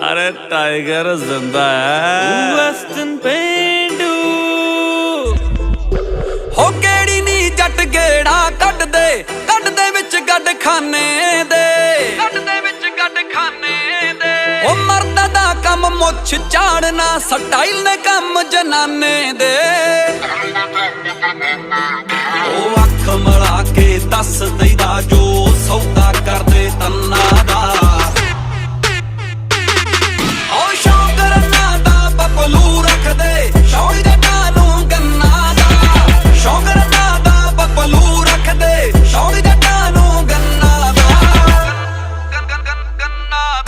अरे टाइगर जिंदा है। वेस्टर्न पेंडू हो केड़ी नी जट गेड़ा कट दे विच गड खाने दे ओ मर्दा दा कम मुछ झाड़ना स्टाइल ने कम जनाने दे ओ अख मला के दस दईदा जो सौदा